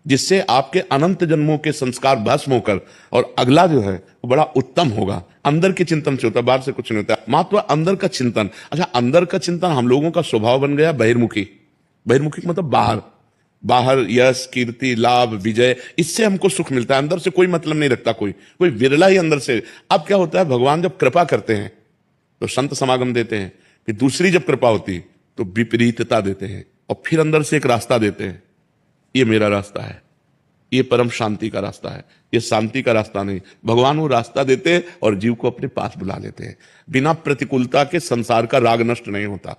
जिससे आपके अनंत जन्मों के संस्कार भस्म होकर और अगला जो है वो बड़ा उत्तम होगा। अंदर के चिंतन से होता है, बाहर से कुछ नहीं होता। मात्र अंदर का चिंतन। अच्छा, अंदर का चिंतन हम लोगों का स्वभाव बन गया बहिर्मुखी। बहिर्मुखी मतलब बाहर, बाहर यश कीर्ति लाभ विजय, इससे हमको सुख मिलता है। अंदर से कोई मतलब नहीं रखता कोई, कोई विरला ही अंदर से। अब क्या होता है, भगवान जब कृपा करते हैं तो संत समागम देते हैं, फिर दूसरी जब कृपा होती तो विपरीतता देते हैं, और फिर अंदर से एक रास्ता देते हैं, ये मेरा रास्ता है, ये परम शांति का रास्ता है, ये शांति का रास्ता नहीं। भगवान वो रास्ता देते हैं और जीव को अपने पास बुला लेते हैं। बिना प्रतिकूलता के संसार का राग नष्ट नहीं होता।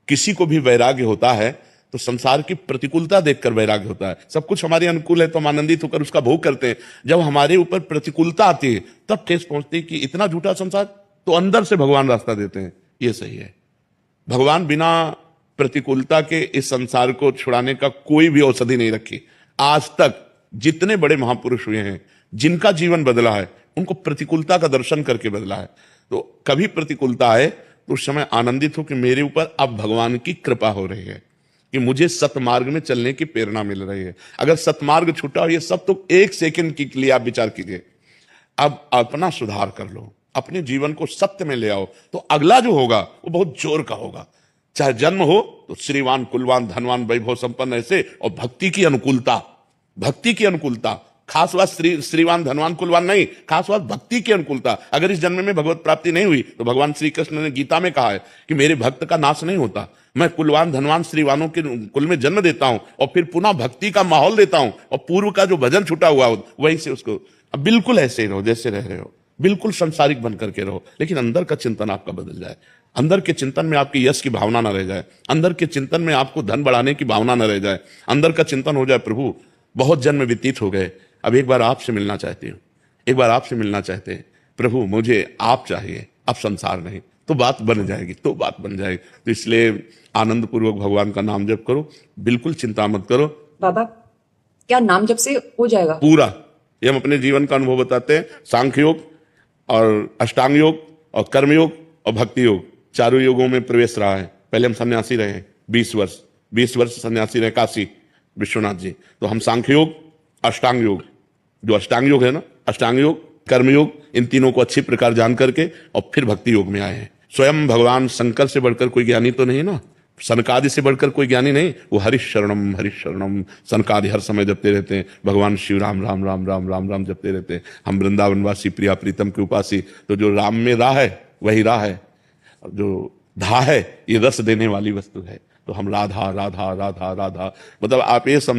किसी को भी वैराग्य होता है तो संसार की प्रतिकूलता देखकर वैराग्य होता है। सब कुछ हमारे अनुकूल है तो हम आनंदित होकर उसका भोग करते हैं। जब हमारे ऊपर प्रतिकूलता आती है तब ठेस पहुंचती है कि इतना झूठा संसार, तो अंदर से भगवान रास्ता देते हैं, ये सही है। भगवान बिना प्रतिकूलता के इस संसार को छुड़ाने का कोई भी औषधि नहीं रखी। आज तक जितने बड़े महापुरुष हुए हैं, जिनका जीवन बदला है, उनको प्रतिकूलता का दर्शन करके बदला है। तो कभी प्रतिकूलता आए तो उस समय आनंदित हो कि मेरे ऊपर अब भगवान की कृपा हो रही है, कि मुझे सतमार्ग में चलने की प्रेरणा मिल रही है। अगर सतमार्ग छूटा हो, ये सब तो एक सेकंड के लिए आप विचार कीजिए। अब अपना सुधार कर लो, अपने जीवन को सत्य में ले आओ, तो अगला जो होगा वो बहुत जोर का होगा। चाहे जन्म हो तो श्रीवान कुलवान धनवान वैभव संपन्न ऐसे, और भक्ति की अनुकूलता, भक्ति की अनुकूलता। खास बात श्रीवान धनवान कुलवान नहीं, खास बात भक्ति की अनुकूलता। अगर इस जन्म में भगवत प्राप्ति नहीं हुई तो भगवान श्री कृष्ण ने गीता में कहा है कि मेरे भक्त का नाश नहीं होता, मैं कुलवान धनवान श्रीवानों के कुल में जन्म देता हूं और फिर पुनः भक्ति का माहौल देता हूं, और पूर्व का जो भजन छूटा हुआ हो वहीं से उसको। अब बिल्कुल ऐसे ही रहो जैसे रह रहे हो, बिल्कुल संसारिक बन करके रहो, लेकिन अंदर का चिंतन आपका बदल जाए। अंदर के चिंतन में आपकी यश की भावना न रह जाए, अंदर के चिंतन में आपको धन बढ़ाने की भावना न रह जाए। अंदर का चिंतन हो जाए, प्रभु बहुत जन्म व्यतीत हो गए, अब एक बार आपसे मिलना चाहती हूँ, एक बार आपसे मिलना चाहते हैं प्रभु, मुझे आप चाहिए, अब संसार नहीं। तो बात बन जाएगी, तो बात बन जाएगी। तो इसलिए आनंद पूर्वक भगवान का नाम जप करो, बिल्कुल चिंता मत करो। बाबा, क्या नाम जप से हो जाएगा पूरा? ये हम अपने जीवन का अनुभव बताते हैं। सांख्य योग और अष्टांग योग और कर्म योग और भक्ति योग, चारों योगों में प्रवेश रहा है। पहले हम सन्यासी रहे 20 वर्ष सन्यासी रहे काशी विश्वनाथ जी। तो हम सांख्य योग, अष्टांग योग, जो अष्टांग योग है ना, अष्टांग योग, कर्म योग, इन तीनों को अच्छी प्रकार जान करके और फिर भक्ति योग में आए हैं। स्वयं भगवान शंकर से बढ़कर कोई ज्ञानी तो नहीं ना, सनकादि से बढ़कर कोई ज्ञानी नहीं। वो हरिशरणम सनकादि हर समय जपते रहते हैं। भगवान शिव राम राम राम राम राम राम जपते रहते हैं। हम वृंदावनवासी प्रिया प्रीतम के उपासी। तो जो राम में राह है वही राह है, जो धा है ये रस देने वाली वस्तु है। तो हम राधा राधा राधा राधा, मतलब आप ये समझो